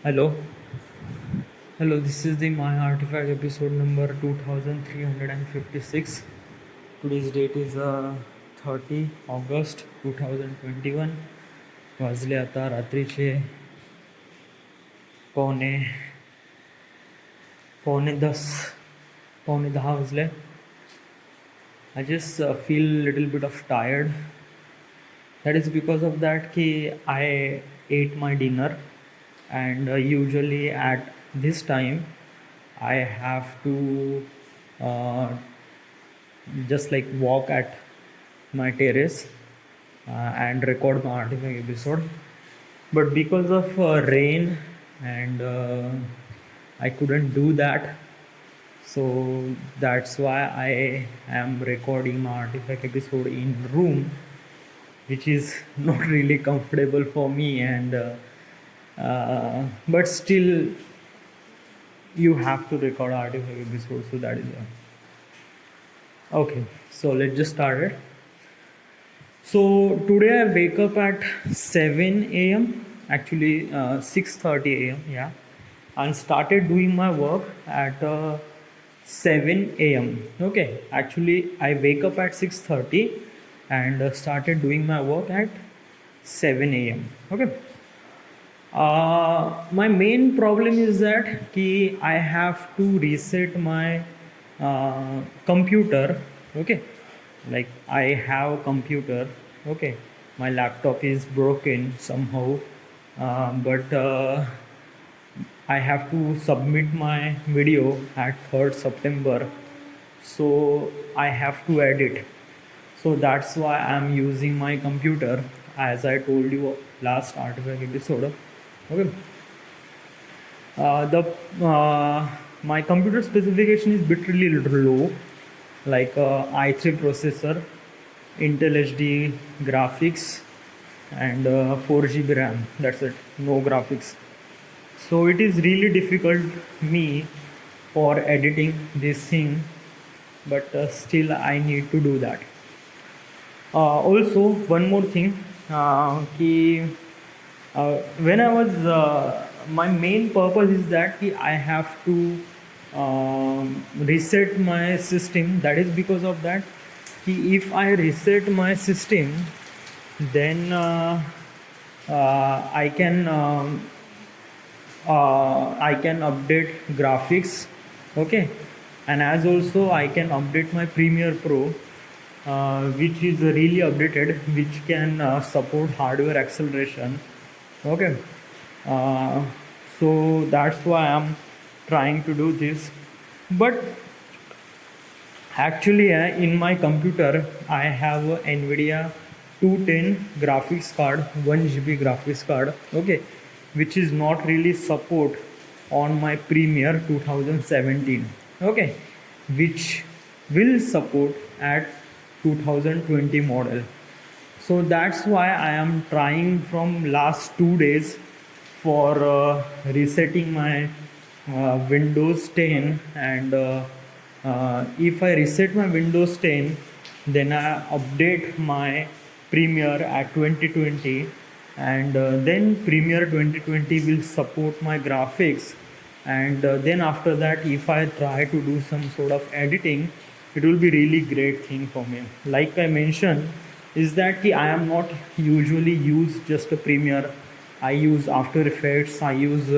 Hello, hello. This is the My Artifact episode number 2356. Today's date is 30 August 2021. वाजले आता रात्रीचे पावणे पावणे दस पावणे दहा वाजले. I just feel a little bit of tired. That is because of that कि I ate my dinner and usually at this time I have to uh, just like walk at my terrace and record my artifact episode, but because of rain and I couldn't do that, so that's why I am recording my artifact episode in room, which is not really comfortable for me, and but still you have to record artifact episode, so that is okay. So let's just start it. So today I wake up at 7 a.m. actually 6:30 a.m. yeah, and started doing my work at 7 a.m. Okay, actually I wake up at 6:30 and started doing my work at 7 a.m. Okay. My main problem is that I have to reset my computer. Okay, like I have a computer. Okay, my laptop is broken somehow, but I have to submit my video at 3rd September, so I have to edit. So that's why I'm using my computer, as I told you last artifact episode. Okay. The My computer specification is bit really low, like i3 processor, Intel HD graphics, and 4 GB RAM. That's it. No graphics. So it is really difficult me for editing this thing, but still I need to do that. Also, one more thing, when I was my main purpose is that I have to reset my system. That is because of that if I reset my system, then I can update graphics. Okay, and as also I can update my Premiere Pro, which is really updated, which can support hardware acceleration. Okay, uh, so that's why I'm trying to do this. But actually in my computer I have a NVIDIA 210 graphics card, 1 GB graphics card. Okay, which is not really support on my Premiere 2017. Okay, which will support at 2020 model. So that's why I am trying from last 2 days for resetting my Windows 10, and if I reset my Windows 10, then I update my Premiere at 2020, and then Premiere 2020 will support my graphics, and then after that if I try to do some sort of editing, it will be really great thing for me. Like I mentioned, is that I am not usually use just a Premiere. I use After Effects, I use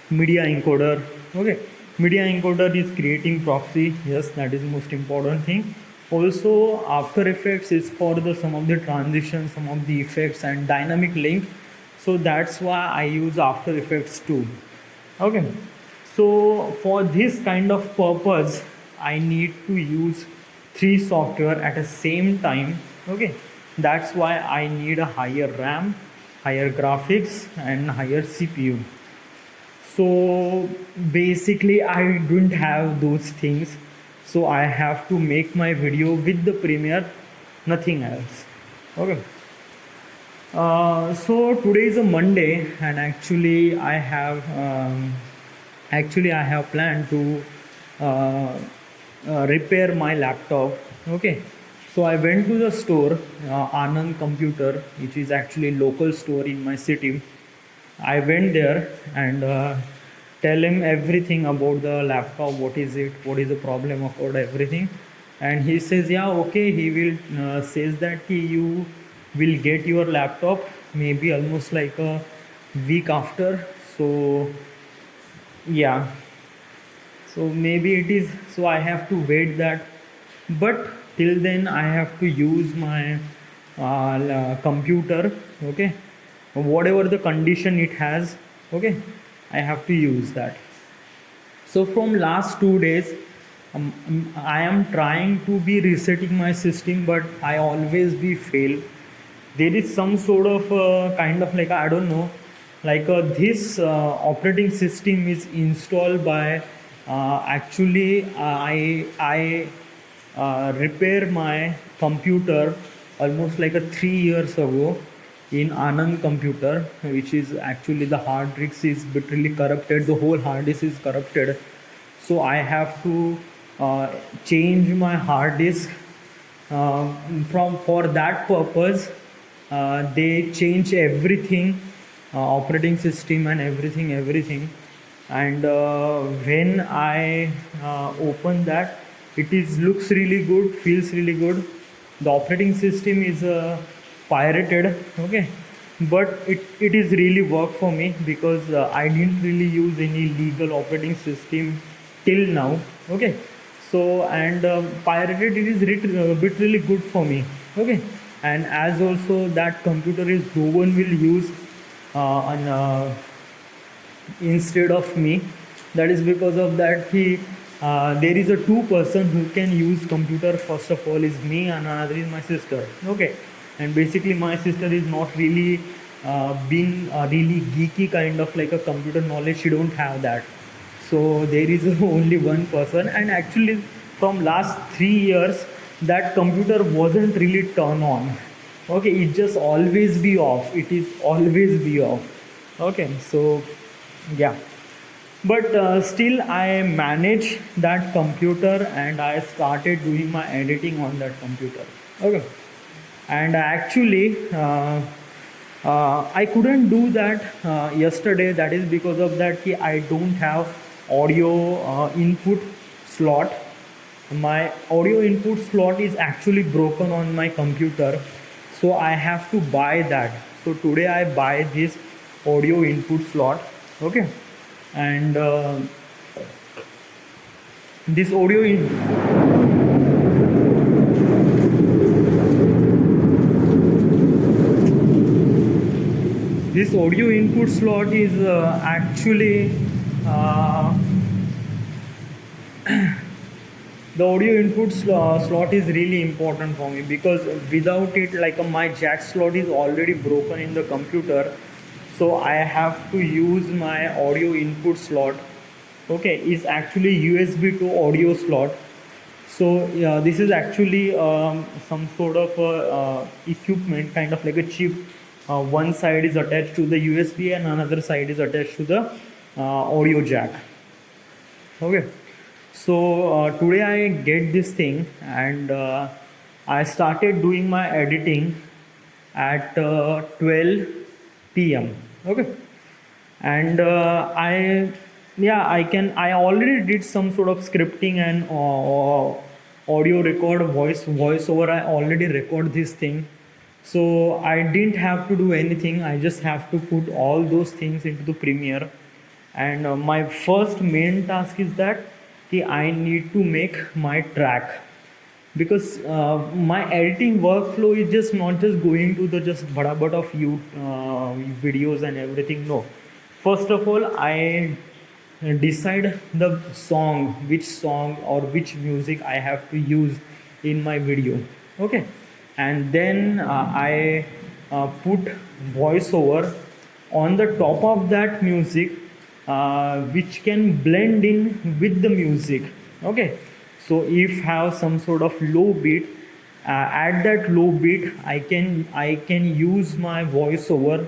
media encoder. Okay, media encoder is creating proxy. Yes, that is the most important thing. Also, After Effects is for the some of the transitions, some of the effects and dynamic link. So that's why I use After Effects too. Okay, so for this kind of purpose I need to use 3 software at the same time. Okay, that's why I need a higher RAM, higher graphics, and higher CPU. So basically I don't have those things, so I have to make my video with the Premiere, nothing else. Okay. So today is a Monday, and actually I have planned to uh, repair my laptop. Okay, so I went to the store, Anand Computer, which is actually local store in my city, I went there and tell him everything about the laptop, what is it, what is the problem about everything. And he says, yeah, okay, he will says that you will get your laptop maybe almost like a week after. So yeah, so maybe it is, so I have to wait that, but till then I have to use my computer, okay, whatever the condition it has, okay, I have to use that. So from last 2 days, I am trying to be resetting my system, but I always be fail. There is some sort of kind of like, I don't know, like this operating system is installed by actually I repair my computer almost like a 3 years ago in Anand computer, which is actually the hard disk is literally corrupted. The whole hard disk is corrupted, so I have to change my hard disk. From for that purpose, they change everything, operating system and everything. And when I open that, it is looks really good, feels really good. The operating system is pirated, okay, but it is really work for me because I didn't really use any legal operating system till now, okay. So and pirated, it is bit really good for me, okay. And as also that computer is no one will use on instead of me, that is because of that he there is a two person who can use computer. First of all is me and another is my sister, okay. And basically my sister is not really being really geeky kind of like a computer knowledge, she don't have that. So there is only one person, and actually from last 3 years that computer wasn't really turn on, okay, it just always be off, it is always be off, okay. So yeah, but still I manage that computer and I started doing my editing on that computer, okay. And actually I couldn't do that yesterday, that is because of that I don't have audio input slot. My audio input slot is actually broken on my computer, so I have to buy that. So today I buy this audio input slot, okay. And this audio this audio input slot is actually the audio input slot is really important for me, because without it, like my jack slot is already broken in the computer, so I have to use my audio input slot, okay, is actually USB to audio slot. So yeah, this is actually some sort of equipment, kind of like a chip. One side is attached to the USB and another side is attached to the audio jack, okay. So today I get this thing and I started doing my editing at 12 p.m, okay. And I yeah, I already did some sort of scripting and audio record, voiceover, I already record this thing. So I didn't have to do anything, I just have to put all those things into the Premiere. And my first main task is that I need to make my track, because my editing workflow is just not just going to the just badabat of you videos and everything. No, first of all I decide the song, which song or which music I have to use in my video, okay. And then I put voiceover on the top of that music, which can blend in with the music, okay. So if have some sort of low beat, at that low beat I can use my voiceover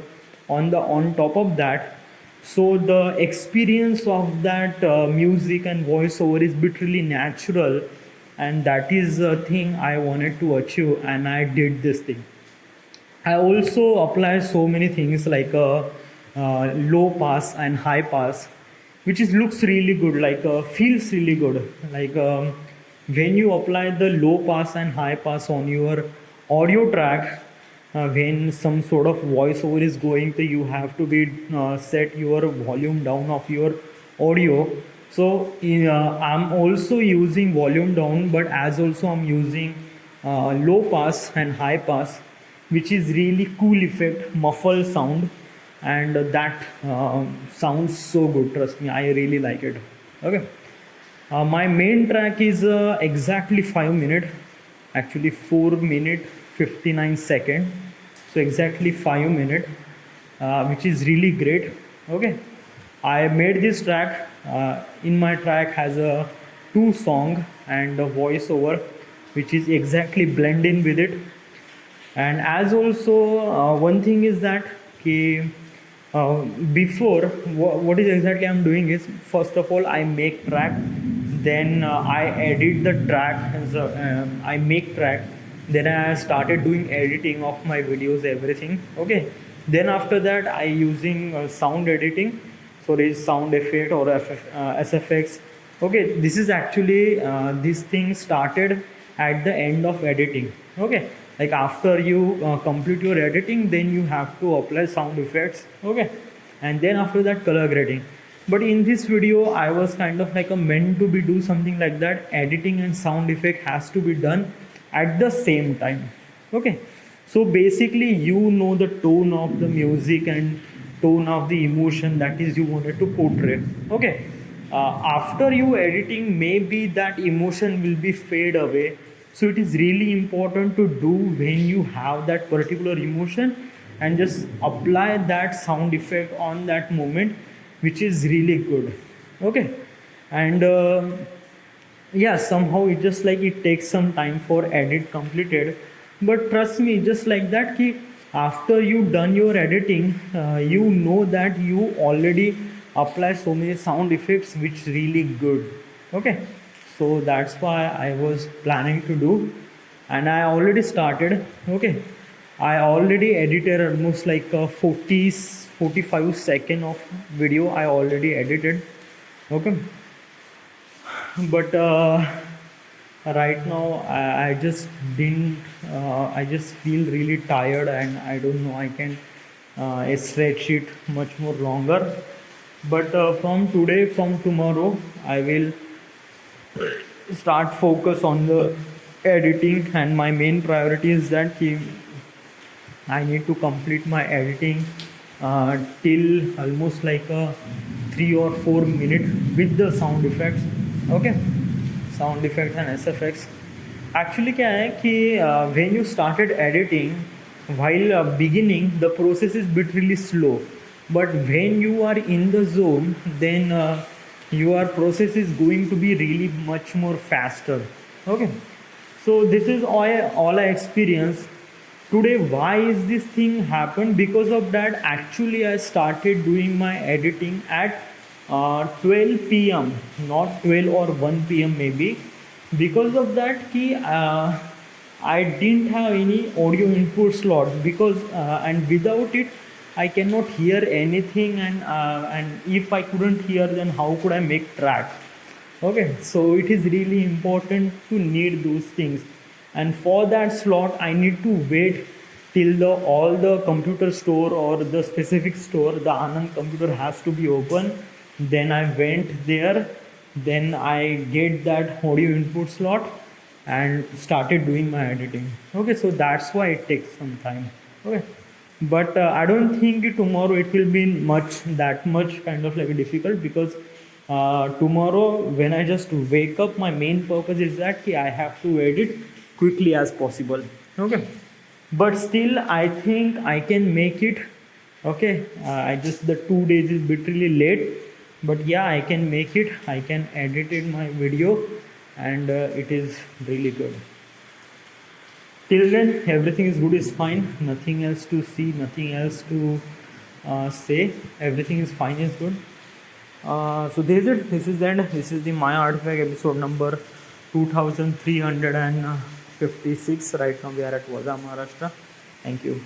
on top of that. So the experience of that music and voiceover is literally natural, and that is a thing I wanted to achieve, and I did this thing. I also apply so many things like low pass and high pass, which is looks really good, like feels really good. Like when you apply the low pass and high pass on your audio track, when some sort of voiceover is going, to you have to be set your volume down of your audio. So I'm also using volume down, but as also I'm using low pass and high pass, which is really cool effect, muffle sound, and that sounds so good. Trust me, I really like it. Okay. My main track is exactly 5 minutes, actually 4 minute 59 second. So exactly 5 minutes, which is really great. Okay, I made this track. In my track has a two song and a voiceover, which is exactly blend in with it. And as also one thing is that कि, before what is exactly I'm doing is, first of all I make track, then I edit the track, so, I make track, then I started doing editing of my videos, everything. Okay, then after that I using sound editing, so there is sound effect or SFX. Okay, this is actually this thing started at the end of editing. Okay, like after you complete your editing, then you have to apply sound effects. Okay, and then after that color grading. But in this video I was kind of like a meant to be do something like that. Editing and sound effect has to be done at the same time. Okay, so basically you know the tone of the music and tone of the emotion that is you wanted to portray. Okay, after you editing, maybe that emotion will be fade away. So it is really important to do when you have that particular emotion, and just apply that sound effect on that moment, which is really good. Okay, and yeah, somehow it just like it takes some time for edit completed, but trust me, just like that ki after you done your editing, you know that you already apply so many sound effects which really good. Okay, so that's why I was planning to do, and I already started. Okay, I already edited almost like a 45 second of video I already edited. Okay, but right now I just didn't I just feel really tired, and I don't know I can stretch it much more longer. But from today, from tomorrow, I will start focus on the editing, and my main priority is that I need to complete my editing till almost like a 3 or 4 minute with the sound effects. Okay, sound effects and SFX. Actually क्या है कि when you started editing, while beginning the process is bit really slow, but when you are in the zone, then your process is going to be really much more faster. Okay, so this is all I experienced today. Why is this thing happened? Because of that, actually I started doing my editing at 12 p.m, not 12 or 1 p.m maybe. Because of that ki I didn't have any audio input slot, because and without it I cannot hear anything, and if I couldn't hear, then how could I make track? Okay, so it is really important to need those things, and for that slot I need to wait till the all the computer store or the specific store, the Anand computer has to be open. Then I went there, then I get that audio input slot and started doing my editing. Okay, so that's why it takes some time. Okay, but I don't think tomorrow it will be that much kind of like difficult, because tomorrow when I just wake up, my main purpose is that I have to edit quickly as possible. Okay, but still I think I can make it. Okay, I just the 2 days is bit really late, but yeah, I can make it. I can edit in my video, and it is really good. Till then everything is good, is fine, nothing else to see, nothing else to say. Everything is fine, is good. So this is it. This is the end. This is the My Artifact episode number 2356. Right now we are at Vaza, Maharashtra. Thank you.